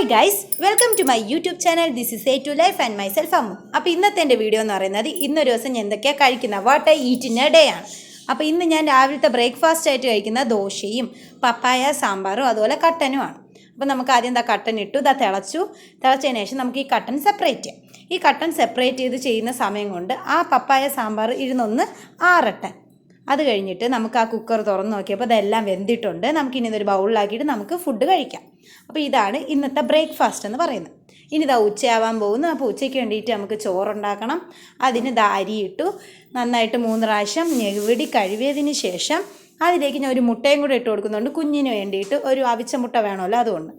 Hi guys, welcome to my YouTube channel. This is a to life and myself Ammu. അപ്പോൾ ഇന്നത്തെ എൻ്റെ video എന്ന് പറയുന്നത് ഇന്നൊരു ദിവസം ഞാൻ എന്തൊക്കെയാണ് കഴിക്കുന്നത്, what I eat in A day ആണ്. അപ്പോൾ ഇന്ന് ഞാൻ രാവിലത്തെ ബ്രേക്ക്ഫാസ്റ്റ് ആയിട്ട് കഴിക്കുന്ന ദോശയും പപ്പായ സാമ്പാറും അതുപോലെ കട്ടനുമാണ്. അപ്പോൾ നമുക്ക് ആദ്യം കട്ടൻ ഇട്ടു, തിളച്ചതിന് ശേഷം നമുക്ക് ഈ കട്ടൻ സെപ്പറേറ്റ് ചെയ്യാം. ഈ കട്ടൻ സെപ്പറേറ്റ് ചെയ്ത് ചെയ്യുന്ന സമയം കൊണ്ട് ആ പപ്പായ സാമ്പാർ ഇരുന്നൊന്ന് ആറട്ടെ. അത് കഴിഞ്ഞിട്ട് നമുക്ക് ആ കുക്കർ തുറന്ന് നോക്കിയപ്പോൾ അതെല്ലാം വെന്തിട്ടുണ്ട്. നമുക്കിനി ഇതൊരു ബൗളിലാക്കിയിട്ട് നമുക്ക് ഫുഡ് കഴിക്കാം. അപ്പോൾ ഇതാണ് ഇന്നത്തെ ബ്രേക്ക്ഫാസ്റ്റ് എന്ന് പറയുന്നത്. ഇനി ഉച്ചയാവാൻ പോകുന്നു. അപ്പോൾ ഉച്ചയ്ക്ക് വേണ്ടിയിട്ട് നമുക്ക് ചോറുണ്ടാക്കണം. അതിന് അരിയിട്ടു നന്നായിട്ട് 3 പ്രാവശ്യം ഞെവിടി കഴുകിയതിന് ശേഷം അതിലേക്ക് ഞാൻ ഒരു മുട്ടയും കൂടെ ഇട്ട് കൊടുക്കുന്നുണ്ട്. കുഞ്ഞിന് വേണ്ടിയിട്ട് ഒരു അവിച്ച മുട്ട വേണമല്ലോ, അതുകൊണ്ട്.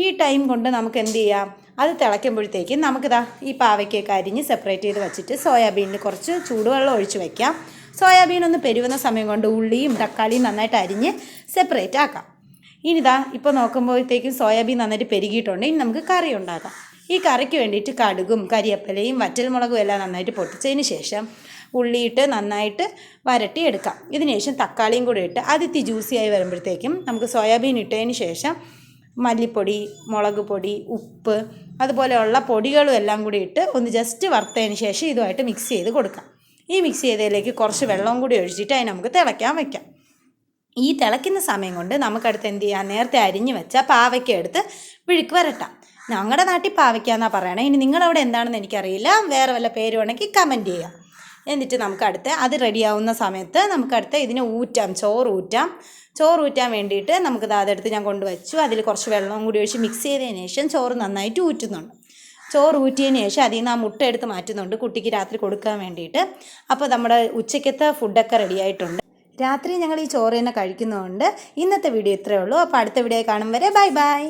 ഈ ടൈം കൊണ്ട് നമുക്ക് എന്ത് ചെയ്യാം, അത് തിളയ്ക്കുമ്പോഴത്തേക്കും നമുക്കിതാ ഈ പാവയ്ക്കൊക്കെ അരിഞ്ഞ് സെപ്പറേറ്റ് ചെയ്ത് വെച്ചിട്ട് സോയാബീനിൽ കുറച്ച് ചൂടുവെള്ളം ഒഴിച്ച് വയ്ക്കാം. സോയാബീൻ ഒന്ന് പെരുവുന്ന സമയം കൊണ്ട് ഉള്ളിയും തക്കാളിയും നന്നായിട്ട് അരിഞ്ഞ് സെപ്പറേറ്റ് ആക്കാം. ഇപ്പോൾ നോക്കുമ്പോഴത്തേക്കും സോയാബീൻ നന്നായിട്ട് പെരുകിയിട്ടുണ്ട്. ഇനി നമുക്ക് കറി ഉണ്ടാക്കാം. ഈ കറിക്ക് വേണ്ടിയിട്ട് കടുകും കരിയപ്പലയും വറ്റൽമുളകും എല്ലാം നന്നായിട്ട് പൊട്ടിച്ചതിന് ശേഷം ഉള്ളിയിട്ട് നന്നായിട്ട് വരട്ടി എടുക്കാം. ഇതിന് ശേഷം തക്കാളിയും കൂടെ ഇട്ട് അതിത്തി ജ്യൂസിയായി വരുമ്പോഴത്തേക്കും നമുക്ക് സോയാബീൻ ഇട്ടതിന് ശേഷം മല്ലിപ്പൊടി, മുളക് പൊടി, ഉപ്പ് അതുപോലെയുള്ള പൊടികളും എല്ലാം കൂടി ഇട്ട് ഒന്ന് ജസ്റ്റ് വറുത്തതിന് ശേഷം ഇതുമായിട്ട് മിക്സ് ചെയ്ത് കൊടുക്കാം. ഈ മിക്സ് ചെയ്തതിലേക്ക് കുറച്ച് വെള്ളവും കൂടി ഒഴിച്ചിട്ട് അതിന് നമുക്ക് തിളയ്ക്കാൻ വയ്ക്കാം. ഈ തിളയ്ക്കുന്ന സമയം കൊണ്ട് നമുക്കടുത്ത് എന്ത് ചെയ്യാം, നേരത്തെ അരിഞ്ഞ് വെച്ച പാവയ്ക്ക എടുത്ത് വിഴുക്ക് വരട്ടാം. ഞങ്ങളുടെ നാട്ടിൽ പാവയ്ക്ക എന്നാണ് പറയണേ. ഇനി നിങ്ങളവിടെ എന്താണെന്ന് എനിക്കറിയില്ല, വേറെ വല്ല പേര് വേണമെങ്കിൽ കമൻറ്റ് ചെയ്യാം. എന്നിട്ട് നമുക്കടുത്ത് അത് റെഡിയാവുന്ന സമയത്ത് നമുക്കടുത്ത് ഇതിനെ ഊറ്റാം, ചോറ് ഊറ്റാൻ വേണ്ടിയിട്ട് നമുക്ക് അതെടുത്ത് ഞാൻ കൊണ്ടുവച്ചു. അതിൽ കുറച്ച് വെള്ളവും കൂടി ഒഴിച്ച് മിക്സ് ചെയ്തതിന് ശേഷം ചോറ് നന്നായിട്ട് ഊറ്റുന്നുണ്ട്. ചോറ് ഊറ്റിയതിന് ശേഷം അതിൽ നിന്ന് ആ മുട്ട എടുത്ത് മാറ്റുന്നുണ്ട് കുട്ടിക്ക് രാത്രി കൊടുക്കാൻ വേണ്ടിയിട്ട്. അപ്പോൾ നമ്മുടെ ഉച്ചയ്ക്കത്തെ ഫുഡൊക്കെ റെഡി ആയിട്ടുണ്ട്. രാത്രി ഞങ്ങൾ ഈ ചോറ് തന്നെ കഴിക്കുന്നതുകൊണ്ട് ഇന്നത്തെ വീഡിയോ ഇത്രയേ ഉള്ളൂ. അപ്പോൾ അടുത്ത വീഡിയോ കാണും വരെ ബൈ ബൈ.